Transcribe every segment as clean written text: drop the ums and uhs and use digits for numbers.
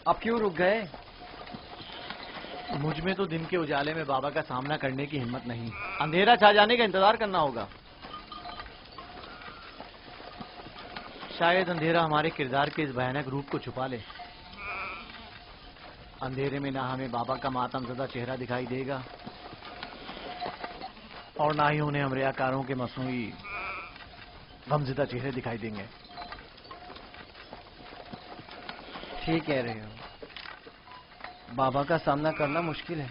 اب کیوں رک گئے؟ مجھ میں تو دن کے اجالے میں بابا کا سامنا کرنے کی ہمت نہیں، اندھیرا چھا جانے کا انتظار کرنا ہوگا۔ شاید اندھیرا ہمارے کردار کے اس بھیانک روپ کو چھپا لے۔ اندھیرے میں نہ ہمیں بابا کا ماتم زدہ چہرہ دکھائی دے گا اور نہ ہی انہیں ہم ریاکاروں کے مصنوعی غمزدہ چہرے دکھائی دیں گے۔ ٹھیک کہہ رہے ہو، بابا کا سامنا کرنا مشکل ہے۔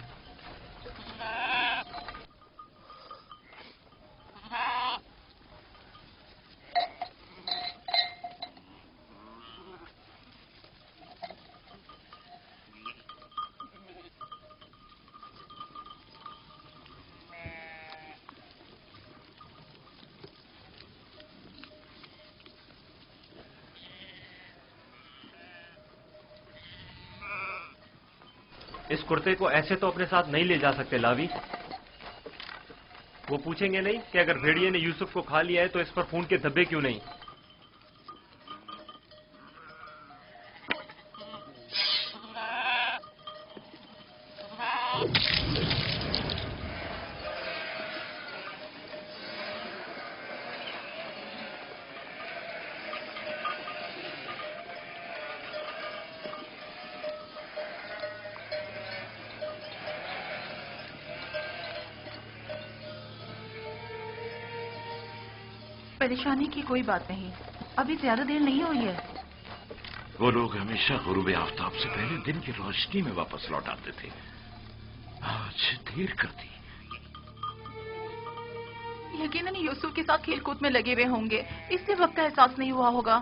اس کرتے کو ایسے تو اپنے ساتھ نہیں لے جا سکتے لاوی۔ وہ پوچھیں گے نہیں کہ اگر بھیڑیے نے یوسف کو کھا لیا ہے تو اس پر خون کے دھبے کیوں نہیں؟ پریشانی کی کوئی بات نہیں، ابھی زیادہ دیر نہیں ہوئی ہے۔ وہ لوگ ہمیشہ غروب آفتاب سے پہلے دن کی روشنی میں واپس لوٹ آتے تھے، آج دیر کر دی۔ یقیناً یوسف کے ساتھ کھیل کود میں لگے ہوئے ہوں گے، اس لیے وقت کا احساس نہیں ہوا ہوگا۔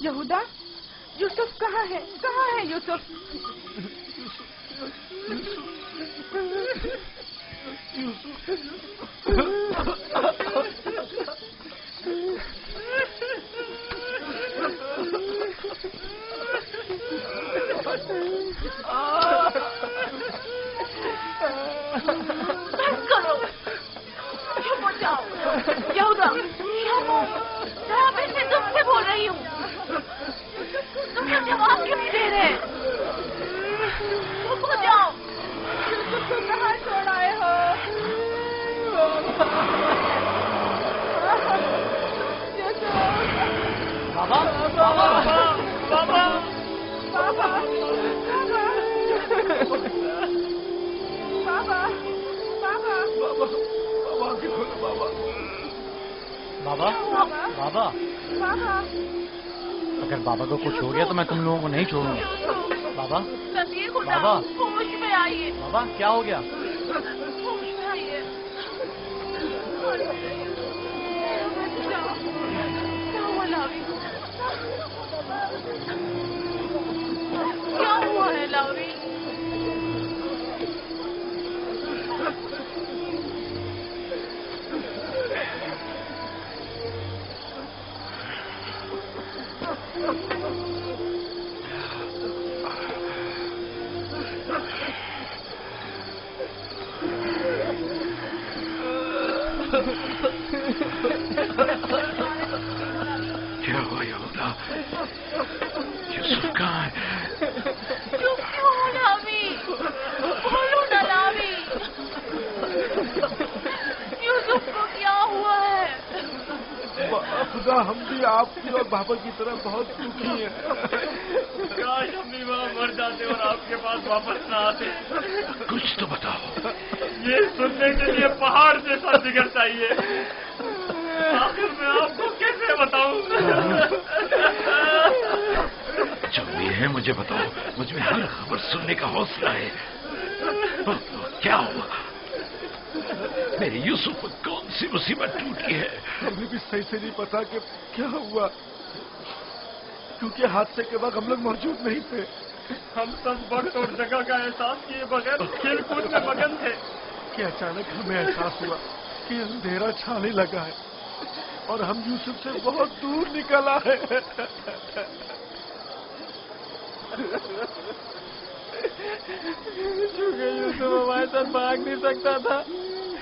یہودا، یوسف کہاں ہے؟ کہاں ہے یوسف؟ اگر بابا کو کچھ ہو گیا تو میں تم لوگوں کو نہیں چھوڑوں گا۔ بابا بابا ہوش میں آئیے۔ بابا کیا ہو گیا؟ ہوش میں آئیے۔ کیا ہوا لاوی؟ کیا क्या हुआ यहूदा? यूसुफ कहाँ है? चुप क्यों हो लावी? बोलो ना लावी। यूसुफ को क्या हुआ है? खुदा, हम भी आपकी और बाबा की तरह बहुत दुखी हैं। काश हम भी वहाँ मर जाते और आपके पास वापस न आते। कुछ तो बताओ। ये सुनने के लिए पहाड़ जैसा जिगर चाहिए। आखिर मैं आपको कैसे बताऊं? जो भी है मुझे बताओ, मुझ में हर खबर सुनने का हौसला है। क्या हुआ? मेरे यूसुफ को कौन सी मुसीबत टूटी है? हमें भी सही से नहीं पता कि क्या हुआ, क्योंकि हादसे के वक्त हम लोग मौजूद नहीं थे। हम सब वक्त और जगह का एहसास किए बगैर खेल कूद में मगन थे कि अचानक हमें एहसास हुआ कि अंधेरा छाने लगा है और हम यूसुफ से बहुत दूर निकल आए। क्योंकि यूसुफ हमारे साथ भाग नहीं सकता था,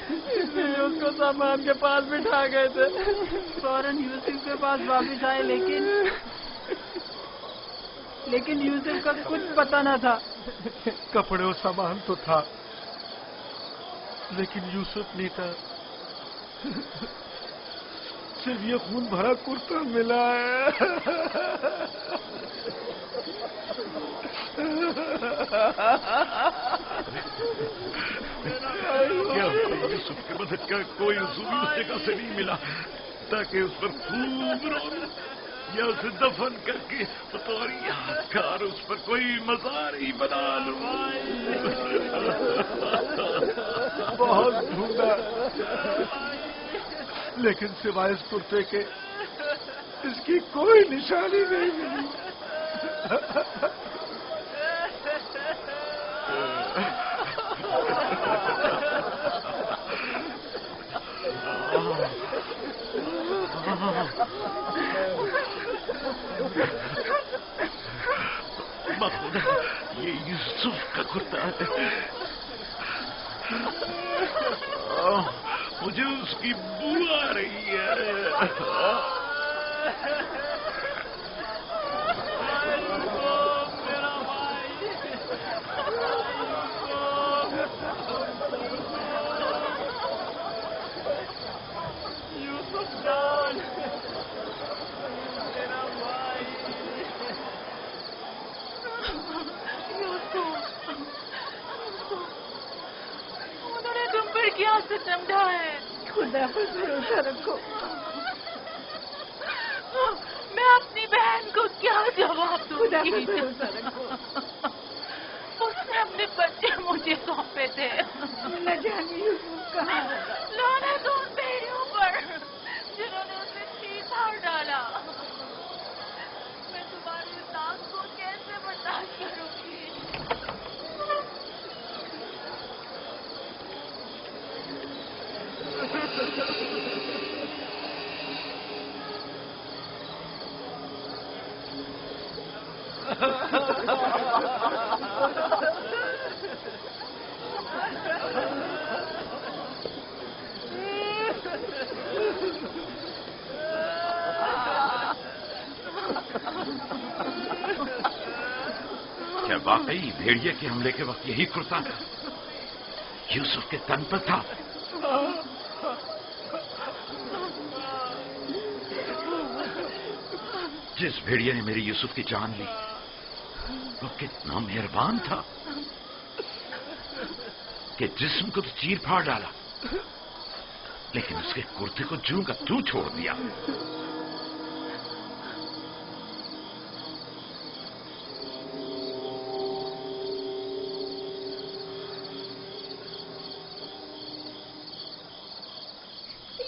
इसलिए उसको सामान के पास बिठा गए थे। फौरन यूसुफ के पास वापस आए, लेकिन यूसुफ का कुछ पता न था। कपड़े और सामान तो था, लेकिन यूसुफ नहीं था। सिर्फ ये खून भरा कुर्ता मिला है। क्या यूसुफ की मदद का कोई उसूल उस जगह से नहीं मिला ताकि उस पर खूब रोना या उसे दफन करके बतौर यादगार उस पर कोई मजार ही बना लूं। बहुत ढूंढा, लेकिन सिवाय इस कुर्ते के इसकी कोई निशानी नहीं मिली। खुदा, ये यूसुफ का कुर्ता है। मुझे उसकी बू आ रही है। उन्होंने तुम पर क्या सितम ढाया है? खुदा पर भरोसा रखो। मैं अपनी बहन को क्या जवाब खुदा पर दूंगी? भरोसा रखो। उसने अपने बच्चे मुझे सौंपे थे। न जाने यूसुफ कहाँ होगा। लानत उन भेड़ियों पर जिन्होंने उसे चीर डाला। मैं तुम्हारी इस आग को कैसे बर्दाश्त करूंगी? क्या वाकई भेड़िए के हमले के वक्त यही कुर्ता यूसुफ के तन पर था? जिस भेड़िए ने मेरी यूसुफ की जान ली वो कितना मेहरबान था कि जिस्म को तो चीर फाड़ डाला, लेकिन उसके कुर्ते को जूं का तू छोड़ दिया।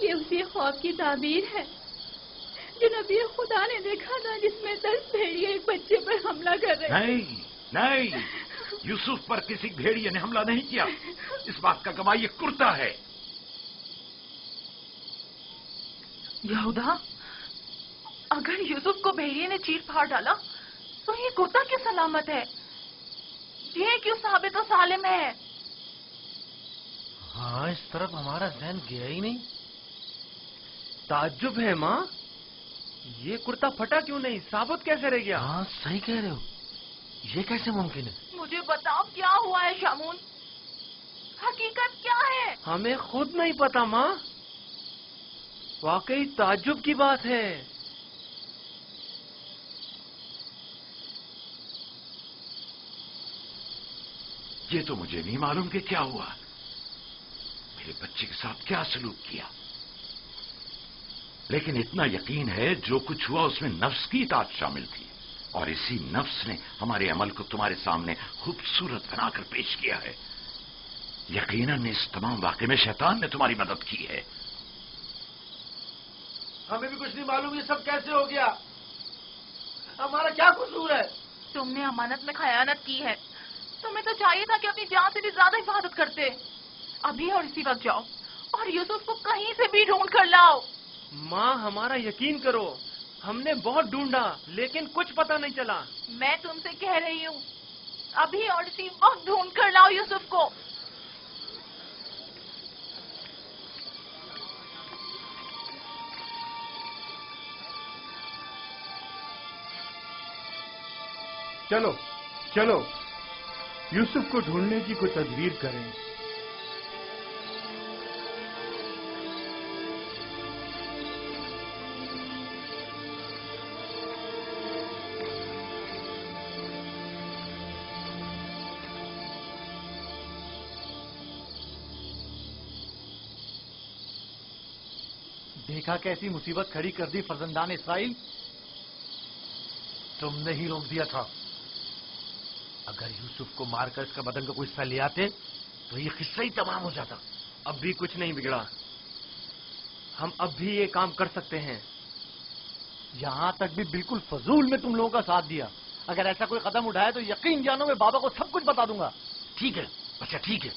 ये उसी ख्वाब की ताबीर है जो नबी खुदा ने देखा था, जिसमें 10 भेड़िए एक बच्चे पर हमला कर रहे। नहीं नहीं, यूसुफ पर किसी भेड़िए ने हमला नहीं किया। इस बात का गवाह ये कुर्ता है। यहूदा, अगर यूसुफ को भेड़िए ने चीर फाड़ डाला तो ये कुर्ता क्यों सलामत है? ये क्यों साबित और सालिम है? हाँ, इस तरफ हमारा ज़हन गया ही नहीं। ताज्जुब है माँ, ये कुर्ता फटा क्यों नहीं, साबित कैसे रह गया? हाँ सही कह रहे हो, ये कैसे मुमकिन है? मुझे बताओ क्या हुआ है शामून, हकीकत क्या है? हमें खुद नहीं पता माँ, वाकई ताज्जुब की बात है। ये तो मुझे नहीं मालूम कि क्या हुआ, मेरे बच्चे के साथ क्या सलूक किया, लेकिन इतना यकीन है जो कुछ हुआ उसमें नफ्स की इताअत शामिल थी, और इसी नफ्स ने हमारे अमल को तुम्हारे सामने खूबसूरत बनाकर पेश किया है। यकीनन इस तमाम वाक़े में शैतान ने तुम्हारी मदद की है। हमें भी कुछ नहीं मालूम ये सब कैसे हो गया, हमारा क्या कसूर है? तुमने अमानत में खयानत की है, तुम्हें तो चाहिए था कि अपनी जान से भी ज्यादा हिफाजत करते। अभी और इसी वक्त जाओ और यूसुफ को कहीं से भी ढूंढ कर लाओ। माँ हमारा यकीन करो, हमने बहुत ढूंढा लेकिन कुछ पता नहीं चला। मैं तुमसे कह रही हूँ, अभी और इसी वक्त ढूंढ कर लाओ यूसुफ को। चलो चलो यूसुफ को ढूंढने की कोई तदबीर करें। देखा कैसी मुसीबत खड़ी कर दी फर्जंदान इसराइल, तुमने ही रोक दिया था। अगर यूसुफ को मारकर इसका बदन का कोई हिस्सा ले आते तो ये किस्सा ही तमाम हो जाता। अब भी कुछ नहीं बिगड़ा, हम अब भी ये काम कर सकते हैं। यहां तक भी बिल्कुल फजूल में तुम लोगों का साथ दिया। अगर ऐसा कोई कदम उठाए तो यकीन जानो मैं बाबा को सब कुछ बता दूंगा। ठीक है, अच्छा ठीक है,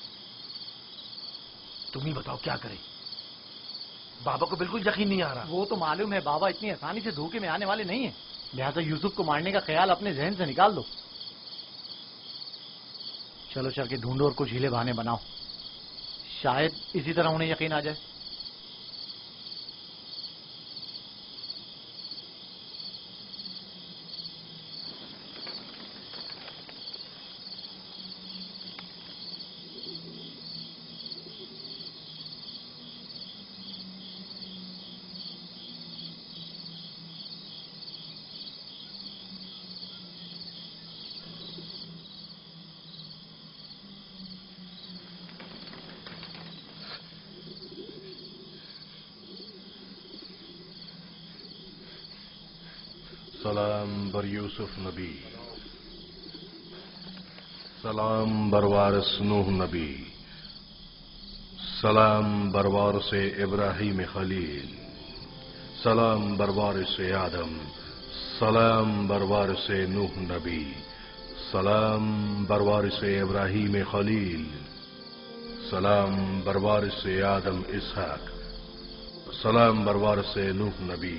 तुम ही बताओ क्या करें। बाबा को बिल्कुल यकीन नहीं आ रहा। वो तो मालूम है बाबा इतनी आसानी से धोखे में आने वाले नहीं है, लिहाजा यूसुफ को मारने का ख्याल अपने जहन से निकाल दो। चलो चल के ढूंढो और कुछ हीले बहाने बनाओ, शायद इसी तरह उन्हें यकीन आ जाए। सलाम बर यूसुफ नबी, सलाम बर वारिस नूह नबी, सलाम बर वारिस इब्राहीम खलील, सलाम बर वारिस आदम, सलाम बर वारिस नूह नबी, सलाम बर वारिस इब्राहीम खलील, सलाम बर वारिस आदम इसहाक, सलाम बर वारिस नूह नबी,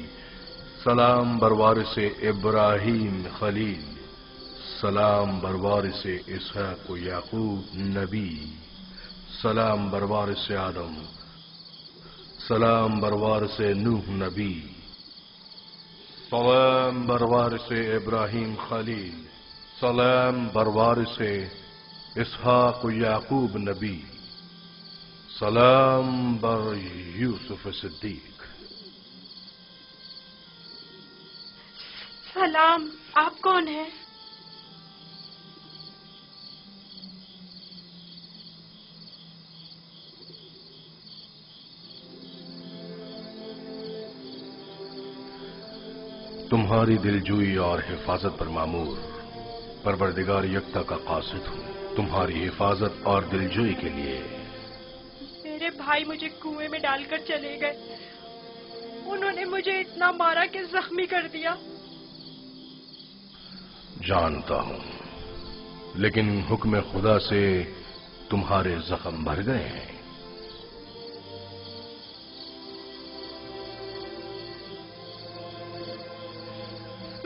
सलाम बर वारिस इब्राहीम खलील, सलाम बर वारिस इसहाक याकूब नबी, सलाम बर वारिस आदम, सलाम बर वारिस नूह नबी, सलाम बर वारिस इब्राहीम खलील, सलाम बर वारिस इसहाक याकूब नबी, सलाम बर यूसुफ सिद्दीक। सलाम, आप कौन हैं? तुम्हारी दिलजोई और हिफाजत पर मामूर परवरदिगार यक्ता का कासिद हूँ। तुम्हारी हिफाजत और दिलजोई के लिए मेरे भाई मुझे कुएं में डालकर चले गए, उन्होंने मुझे इतना मारा कि जख्मी कर दिया। जानता हूं, लेकिन हुक्म खुदा से तुम्हारे जख्म भर गए हैं।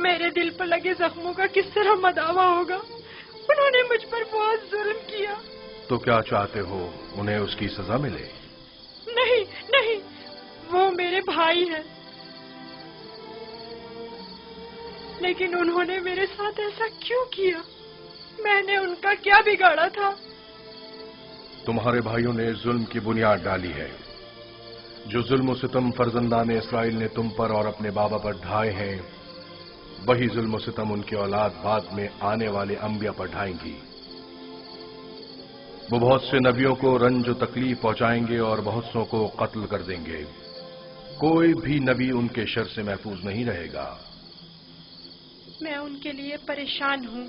میرے دل پر لگے زخموں کا کس طرح مداوا ہوگا؟ انہوں نے مجھ پر بہت ظلم کیا. تو کیا چاہتے ہو انہیں اس کی سزا ملے؟ نہیں نہیں، وہ میرے بھائی ہیں، لیکن انہوں نے میرے ساتھ ایسا کیوں کیا؟ میں نے ان کا کیا بگاڑا تھا؟ تمہارے بھائیوں نے ظلم کی بنیاد ڈالی ہے. جو ظلم و ستم فرزندان اسرائیل نے تم پر اور اپنے بابا پر ڈھائے ہیں، وہی ظلم و ستم ان کی اولاد بعد میں آنے والے انبیاء پر ڈھائیں گی. وہ بہت سے نبیوں کو رنج و تکلیف پہنچائیں گے اور بہت سوں کو قتل کر دیں گے. کوئی بھی نبی ان کے شر سے محفوظ نہیں رہے گا. میں ان کے لیے پریشان ہوں،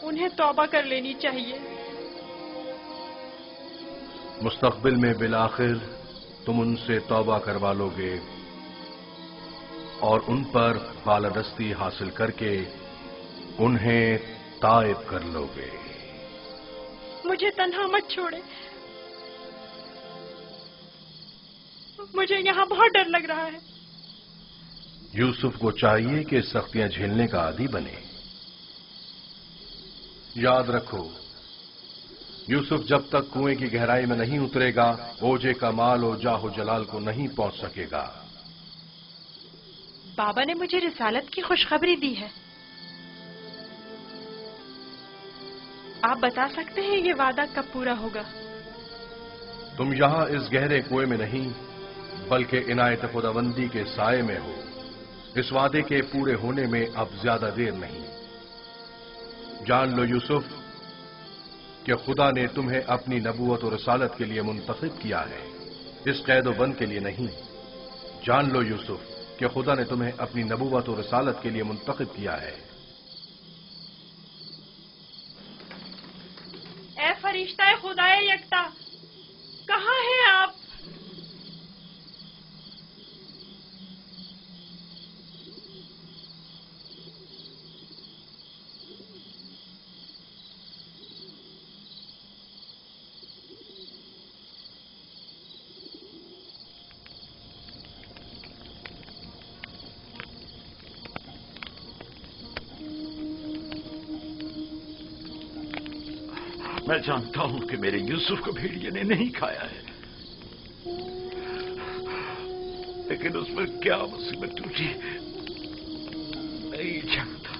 انہیں توبہ کر لینی چاہیے. مستقبل میں بالآخر تم ان سے توبہ کروا لو گے اور ان پر بالادستی حاصل کر کے انہیں تائب کر لو گے. مجھے تنہا مت چھوڑے، مجھے یہاں بہت ڈر لگ رہا ہے. یوسف کو چاہیے کہ سختیاں جھیلنے کا عادی بنے. یاد رکھو، یوسف جب تک کنویں کی گہرائی میں نہیں اترے گا، اوجے کا مال و جاہ و جلال کو نہیں پہنچ سکے گا. بابا نے مجھے رسالت کی خوشخبری دی ہے. آپ بتا سکتے ہیں یہ وعدہ کب پورا ہوگا؟ تم یہاں اس گہرے کنویں میں نہیں بلکہ عنایت خداوندی کے سائے میں ہو. اس وعدے کے پورے ہونے میں اب زیادہ دیر نہیں. جان لو یوسف کہ خدا نے تمہیں اپنی نبوت و رسالت کے لیے منتخب کیا ہے، اس قید و بند کے لیے نہیں. جان لو یوسف کہ خدا نے تمہیں اپنی نبوت و رسالت کے لیے منتخب کیا ہے. اے فرشتہ خدائے یکتا، کہاں ہیں آپ؟ میں جانتا ہوں کہ میرے یوسف کو بھیڑیے نے نہیں کھایا ہے، لیکن اس پر کیا مصیبت ٹوٹی نہیں جانتا،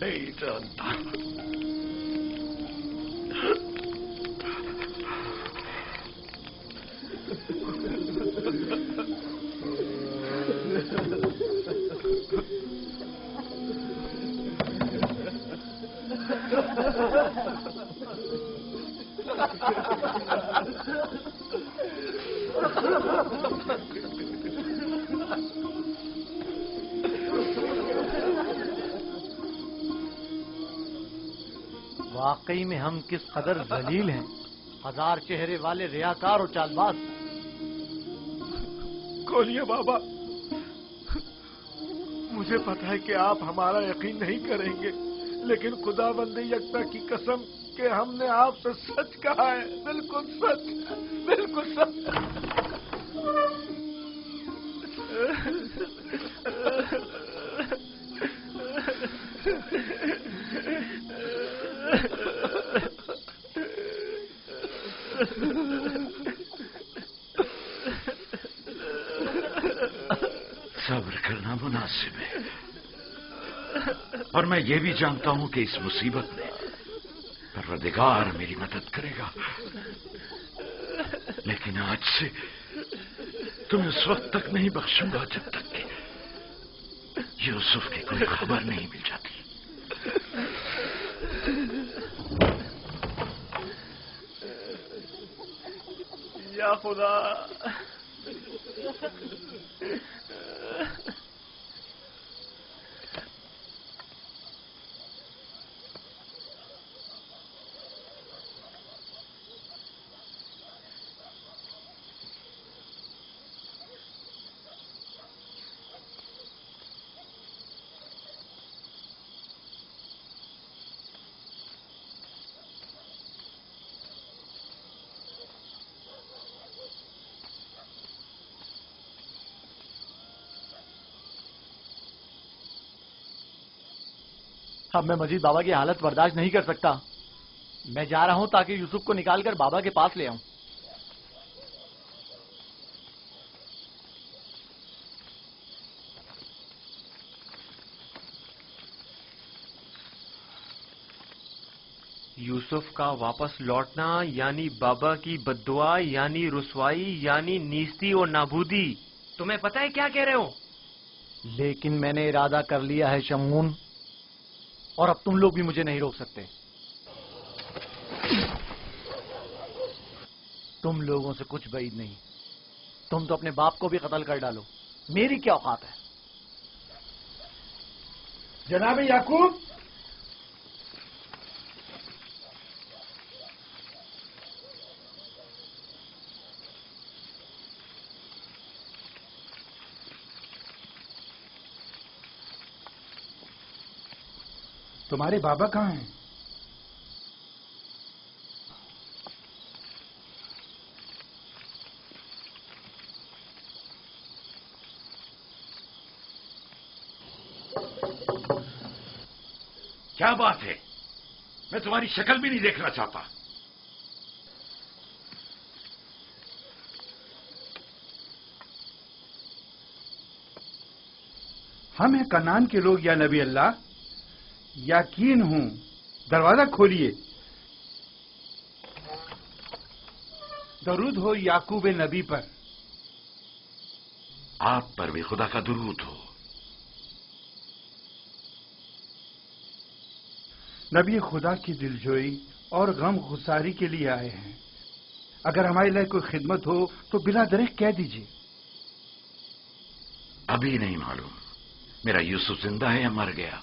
نہیں جانتا. واقعی میں ہم کس قدر ذلیل ہیں، ہزار چہرے والے ریاکار و چالباز. کھولئے بابا، مجھے پتا ہے کہ آپ ہمارا یقین نہیں کریں گے، لیکن خدا بند یکتا کی قسم کہ ہم نے آپ سے سچ کہا ہے، بالکل سچ، بالکل سچ. صبر کرنا مناسب ہے، اور میں یہ بھی جانتا ہوں کہ اس مصیبت میں پروردگار میری مدد کرے گا. لیکن آج سے تمہیں اس وقت تک نہیں بخشوں گا جب تک کہ یوسف کی کوئی خبر نہیں مل جاتی. یا خدا، अब मैं मजीद बाबा की हालत बर्दाश्त नहीं कर सकता। मैं जा रहा हूं ताकि यूसुफ को निकाल कर बाबा के पास ले आऊं। यूसुफ का वापस लौटना यानी बाबा की बद्दुआ यानी रुसवाई यानी नीस्ती और नाबूदी। तुम्हें पता है क्या कह रहे हो? लेकिन मैंने इरादा कर लिया है शमून, और अब तुम लोग भी मुझे नहीं रोक सकते। तुम लोगों से कुछ बैद नहीं। तुम तो अपने बाप को भी कत्ल कर डालो, मेरी क्या औकात है? जनाब याकूब, तुम्हारे बाबा कहाँ हैं? क्या बात है? मैं तुम्हारी शक्ल भी नहीं देखना चाहता। हम हैं कनान के लोग या नबी अल्लाह। यकीन हूं, दरवाजा खोलिए। दरूद हो याकूब नबी पर। आप पर भी खुदा का दुरूद हो। नबी खुदा की दिलजोई और गम गुसारी के लिए आए हैं। अगर हमारे लिए कोई खिदमत हो तो बिला दरेक कह दीजिए। अभी नहीं मालूम मेरा यूसुफ जिंदा है या मर गया।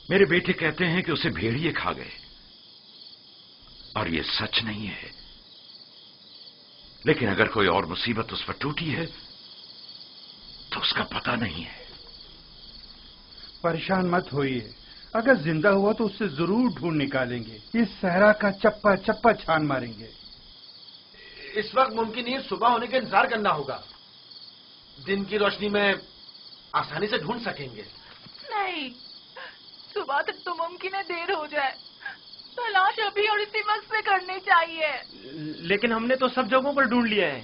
मेरे बेटे कहते हैं कि उसे भेड़िए खा गए, और ये सच नहीं है। लेकिन अगर कोई और मुसीबत उस पर टूटी है तो उसका पता नहीं है। परेशान मत होइए, अगर जिंदा हुआ तो उससे जरूर ढूंढ निकालेंगे। इस सहरा का चप्पा चप्पा छान मारेंगे। इस वक्त मुमकिन ही सुबह होने का इंतजार करना होगा। दिन की रोशनी में आसानी से ढूंढ सकेंगे। नहीं, सुबह तक तो मुमकिन है देर हो जाए। तलाश अभी और इसी वक्त से करनी चाहिए। लेकिन हमने तो सब जगहों पर ढूंढ लिया है।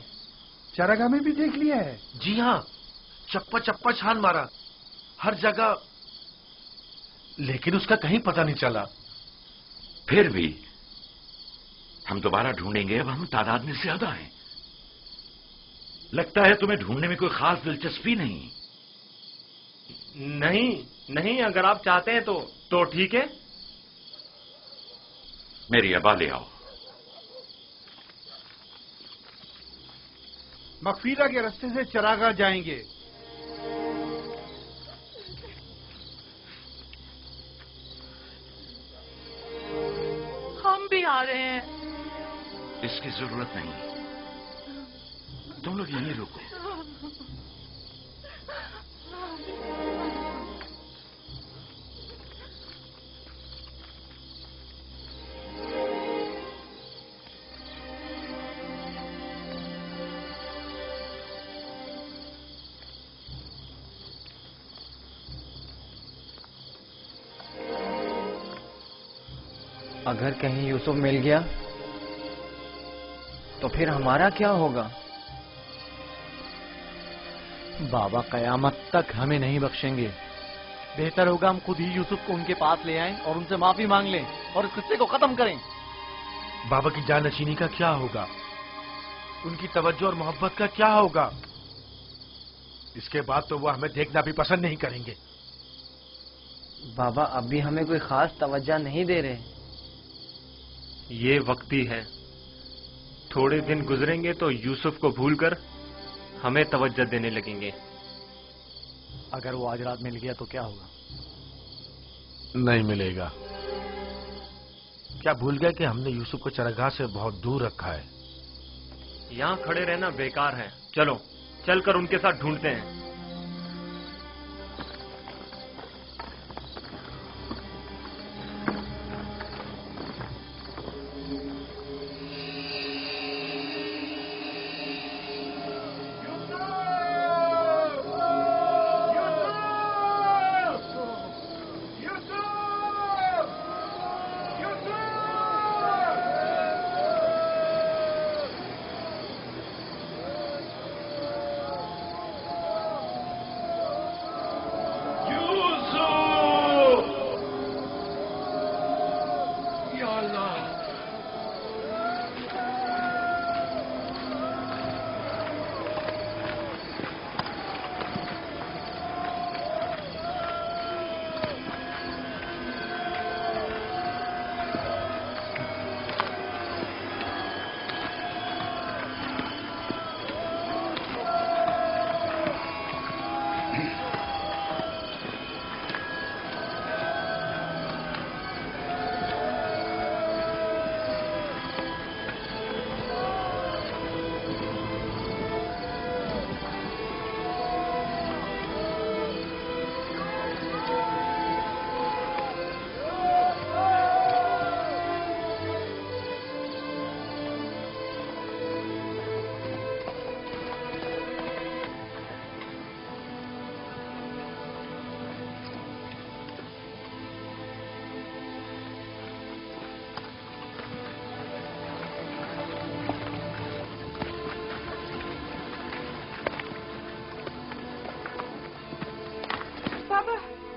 चारागाह में भी देख लिया है। जी हाँ, चप्पा चप्पा छान मारा हर जगह, लेकिन उसका कहीं पता नहीं चला। फिर भी हम दोबारा ढूंढेंगे। अब हम तादाद में ज्यादा हैं। लगता है तुम्हें ढूंढने में कोई खास दिलचस्पी नहीं। नहीं, अगर आप चाहते हैं तो ठीक है। मेरी अबा ले आओ। मगफीरा के रास्ते से चरागाह जाएंगे। हम भी आ रहे हैं। इसकी जरूरत नहीं, तुम लोग यहीं रुको। अगर कहीं यूसुफ मिल गया तो फिर हमारा क्या होगा? बाबा कयामत तक हमें नहीं बख्शेंगे। बेहतर होगा हम खुद ही यूसुफ को उनके पास ले आएं और उनसे माफी मांग लें और इस किस्से को खत्म करें। बाबा की जानशीनी का क्या होगा? उनकी तवज्जो और मोहब्बत का क्या होगा? इसके बाद तो वो हमें देखना भी पसंद नहीं करेंगे। बाबा अभी हमें कोई खास तवज्जो नहीं दे रहे। ये वक्ती है। थोड़े दिन गुजरेंगे तो यूसुफ को भूलकर हमें तवज्जो देने लगेंगे। अगर वो आज रात मिल गया तो क्या होगा? नहीं मिलेगा। क्या भूल गए कि हमने यूसुफ को चरागाह से बहुत दूर रखा है? यहाँ खड़े रहना बेकार है। चलो चलकर उनके साथ ढूंढते हैं।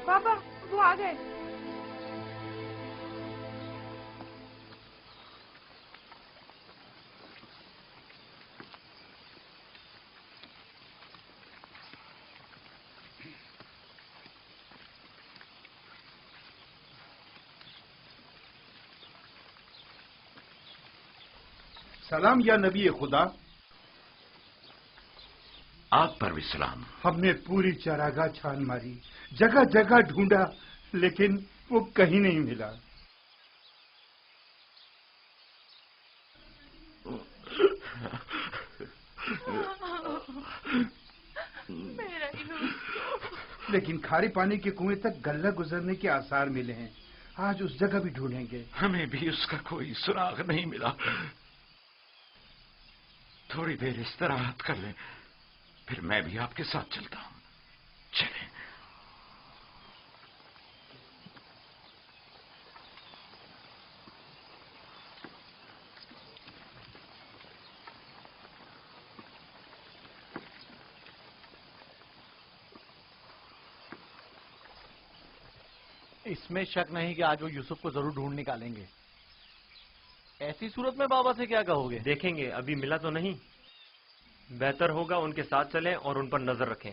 पापा वो आ गए। सलाम या नबी खुदा। आप पर भी सलाम। हमने पूरी चरागाह छान मारी, जगह जगह ढूंढा, लेकिन वो कहीं नहीं मिला। मेरा यूसुफ। लेकिन खारे पानी के कुएं तक गल्ला गुजरने के आसार मिले हैं। आज उस जगह भी ढूंढेंगे। हमें भी उसका कोई सुराग नहीं मिला। थोड़ी देर इस्तराहत कर लें, फिर मैं भी आपके साथ चलता हूं। चलें। इसमें शक नहीं कि आज वो यूसुफ को जरूर ढूंढ निकालेंगे। ऐसी सूरत में बाबा से क्या कहोगे? देखेंगे, अभी मिला तो नहीं। बेहतर होगा उनके साथ चलें और उन पर नजर रखें।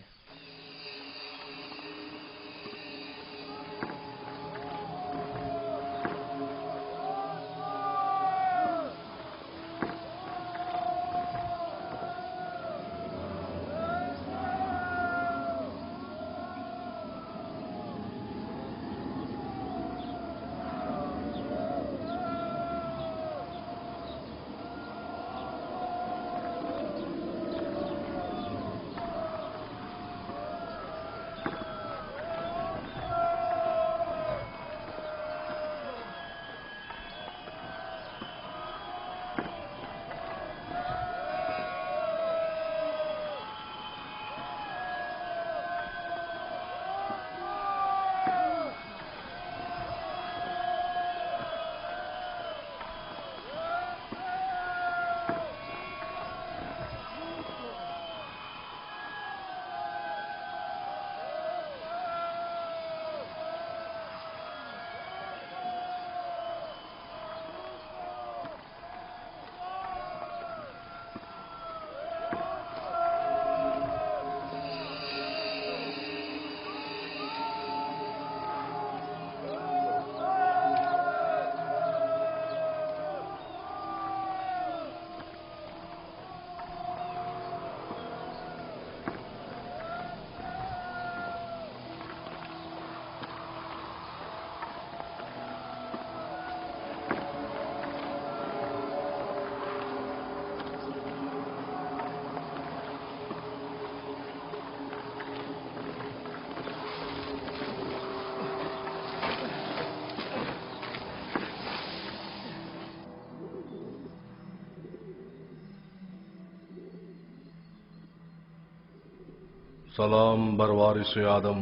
सलाम बरवारिस आदम,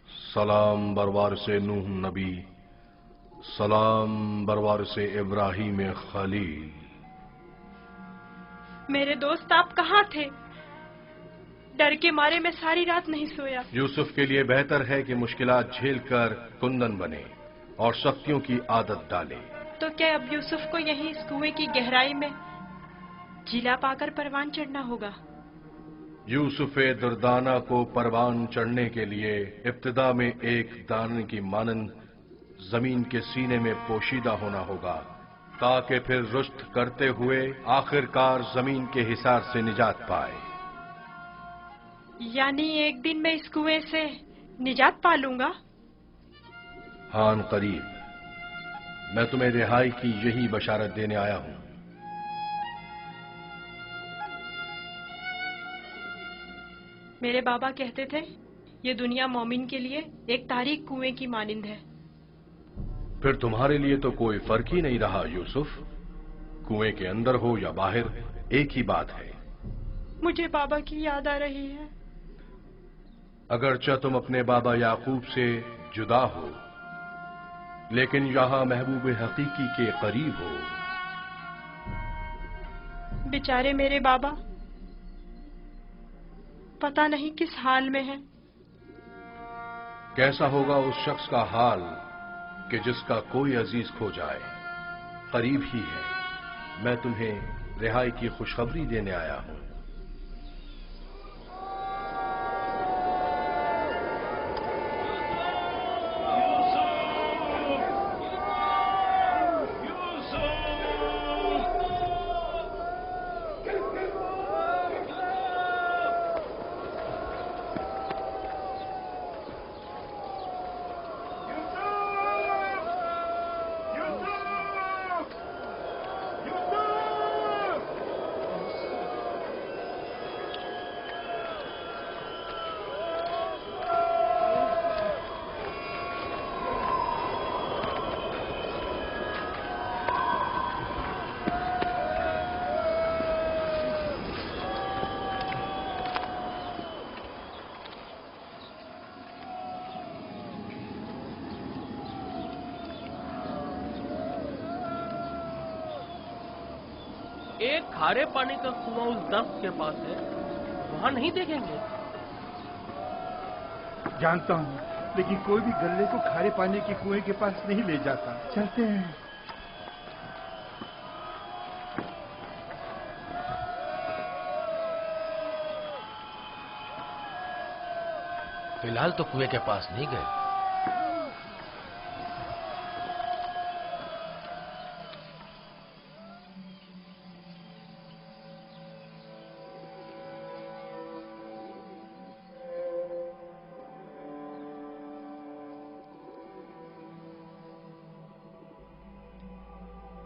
सलाम बरवारिस नूह नबी, सलाम बरवारिस इब्राहिम खलील। मेरे दोस्त आप कहाँ थे? डर के मारे मैं सारी रात नहीं सोया। यूसुफ के लिए बेहतर है कि मुश्किलात झेलकर कुंदन बने और सख्तियों की आदत डाले। तो क्या अब यूसुफ को यहीं इस कुएं की गहराई में जिला पाकर परवान चढ़ना होगा? यूसुफ दुर्दाना को परवान चढ़ने के लिए इब्तिदा में एक दाने की मानंद जमीन के सीने में पोशीदा होना होगा, ताकि फिर रुश्त करते हुए आखिरकार जमीन के हिसार से निजात पाए। यानी एक दिन मैं इस कुएं से निजात पा लूंगा? हान करीब। मैं तुम्हें रिहाई की यही बशारत देने आया हूं। मेरे बाबा कहते थे ये दुनिया मोमिन के लिए एक तारीक कुएं की मानिंद है। फिर तुम्हारे लिए तो कोई फर्क ही नहीं रहा यूसुफ। कुएं के अंदर हो या बाहर, एक ही बात है। मुझे बाबा की याद आ रही है। अगरचा तुम अपने बाबा याकूब से जुदा हो, लेकिन यहां महबूब हकीकी के करीब हो। बेचारे मेरे बाबा पता नहीं किस हाल में हैं। कैसा होगा उस शख्स का हाल कि जिसका कोई अजीज खो जाए। करीब ही है, मैं तुम्हें रिहाई की खुशखबरी देने आया हूं। एक खारे पानी का कुआं उस दस्त के पास है, वहां नहीं देखेंगे? जानता हूँ, लेकिन कोई भी गल्ले को खारे पानी के कुएं के पास नहीं ले जाता। चलते हैं। फिलहाल तो कुएं के पास नहीं गए।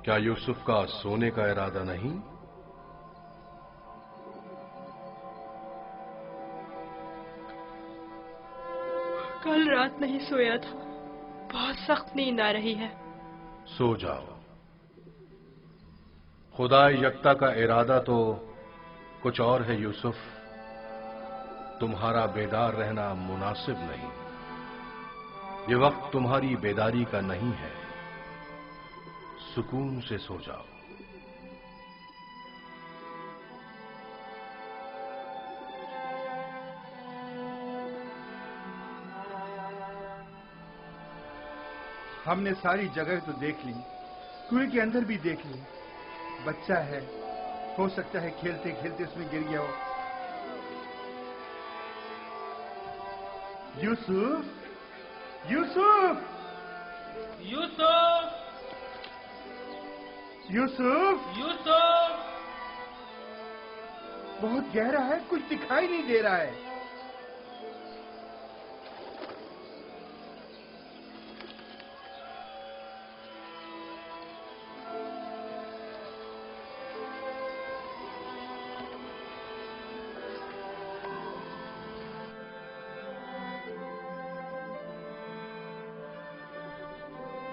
क्या यूसुफ का सोने का इरादा नहीं? कल रात नहीं सोया था, बहुत सख्त नींद आ रही है। सो जाओ। खुदा यकता का इरादा तो कुछ और है यूसुफ, तुम्हारा बेदार रहना मुनासिब नहीं। ये वक्त तुम्हारी बेदारी का नहीं है, सुकून से सो जाओ। हमने सारी जगह तो देख ली, कुएं के अंदर भी देख ली। बच्चा है, हो सकता है खेलते खेलते उसमें गिर गया हो। यूसुफ, यूसुफ, यूसुफ, यूसुफ, यूसुफ! बहुत गहरा है, कुछ दिखाई नहीं दे रहा है।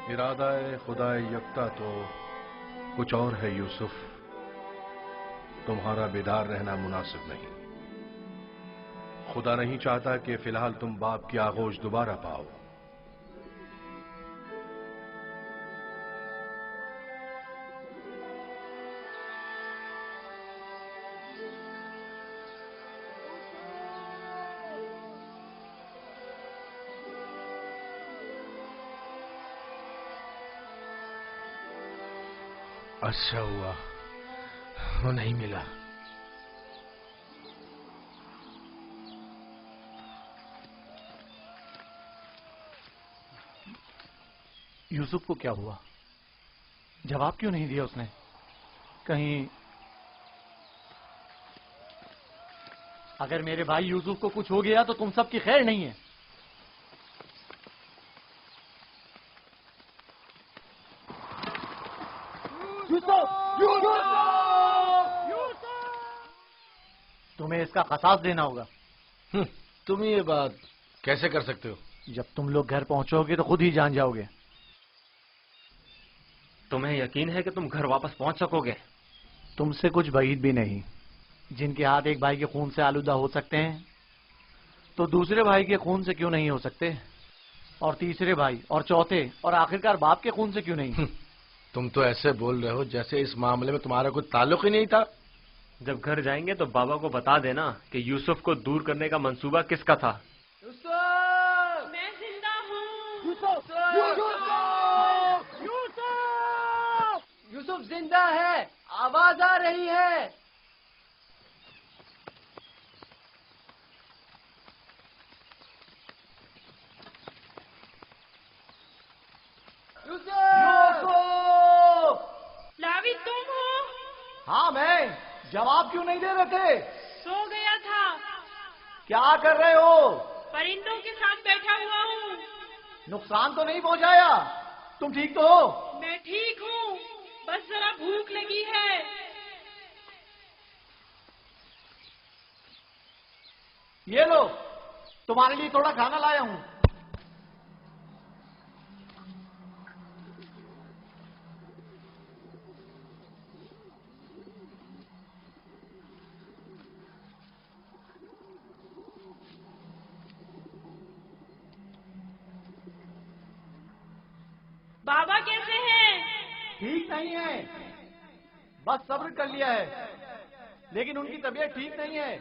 इरादा खुदा यकता तो कुछ और है यूसुफ, तुम्हारा बेदार रहना मुनासिब नहीं। खुदा नहीं चाहता कि फिलहाल तुम बाप की आगोश दोबारा पाओ। अच्छा हुआ वो नहीं मिला। यूसुफ को क्या हुआ? जवाब क्यों नहीं दिया उसने? कहीं अगर मेरे भाई यूसुफ को कुछ हो गया तो तुम सबकी खैर नहीं है। तुम्हें इसका खसास देना होगा। तुम ये बात कैसे कर सकते हो? जब तुम लोग घर पहुंचोगे तो खुद ही जान जाओगे। तुम्हें यकीन है कि तुम घर वापस पहुंच सकोगे? तुमसे कुछ بعید भी नहीं। जिनके हाथ एक भाई के खून से आलूदा हो सकते हैं तो दूसरे भाई के खून से क्यों नहीं हो सकते? और तीसरे भाई और चौथे और आखिरकार बाप के खून से क्यों नहीं? तुम तो ऐसे बोल रहे हो जैसे इस मामले में तुम्हारा कोई ताल्लुक ही नहीं था। जब घर जाएंगे तो बाबा को बता देना कि यूसुफ को दूर करने का मंसूबा किसका था। मैं یوسف زندہ ہے، آواز آ رہی ہے۔ لاوی تم ہو؟ ہاں میں، جواب کیوں نہیں دے رہے تھے؟ سو گیا تھا۔ کیا کر رہے ہو؟ پرندوں کے ساتھ بیٹھا ہوا ہوں۔ نقصان تو نہیں پہنچایا؟ تم ٹھیک تو ہو؟ میں ٹھیک ہوں، بس ذرا بھوک لگی ہے۔ یہ لو، تمہارے لیے تھوڑا کھانا لایا ہوں۔ بابا کیسے ہیں؟ ٹھیک نہیں ہے، بس صبر کر لیا ہے، لیکن ان کی طبیعت ٹھیک نہیں ہے۔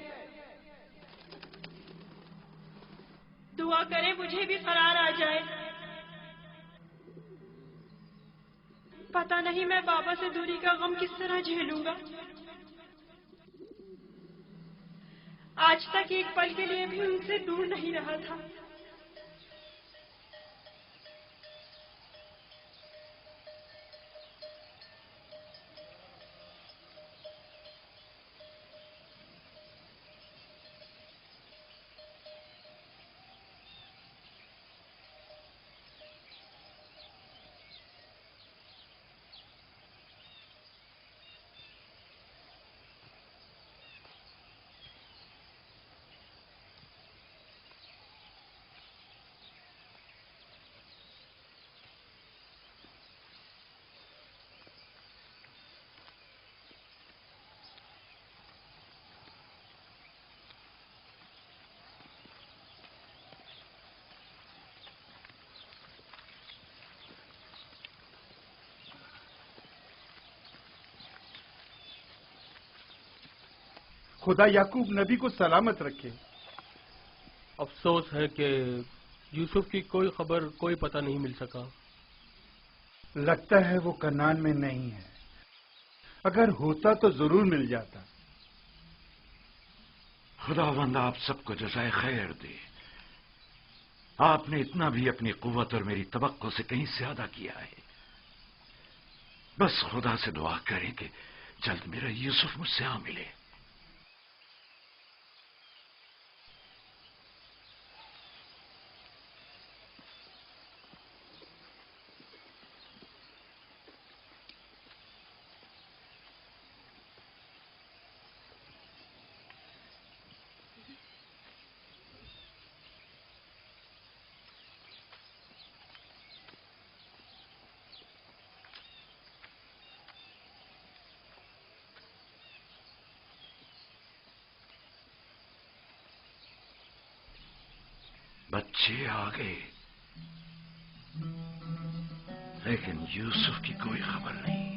دعا کریں مجھے بھی قرار آ جائے۔ پتہ نہیں میں بابا سے دوری کا غم کس طرح جھیلوں گا۔ آج تک ایک پل کے لیے بھی ان سے دور نہیں رہا تھا۔ خدا یعقوب نبی کو سلامت رکھے۔ افسوس ہے کہ یوسف کی کوئی خبر، کوئی پتہ نہیں مل سکا۔ لگتا ہے وہ کنعان میں نہیں ہے، اگر ہوتا تو ضرور مل جاتا۔ خداوند آپ سب کو جزائے خیر دے۔ آپ نے اتنا بھی اپنی قوت اور میری توقع سے کہیں زیادہ کیا ہے۔ بس خدا سے دعا کریں کہ جلد میرا یوسف مجھ سے آ ملے۔ بچے آ گئے، لیکن یوسف کی کوئی خبر نہیں۔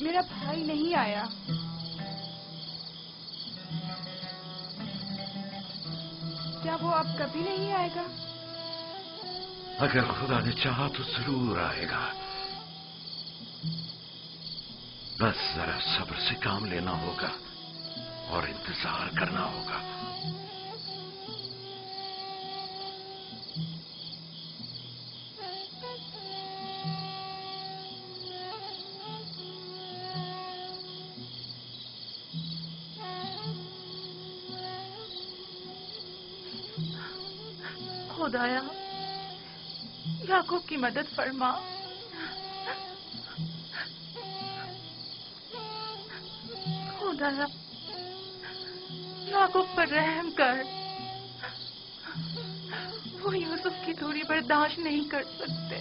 میرا بھائی نہیں آیا۔ کیا وہ اب کبھی نہیں آئے گا؟ اگر خدا نے چاہا تو ضرور آئے گا، بس ذرا صبر سے کام لینا ہوگا اور انتظار کرنا ہوگا۔ خدایا یعقوب کی مدد فرما، खुदाया याकूब पर रहम कर, वो यूसुफ की दूरी बर्दाश्त नहीं कर सकते।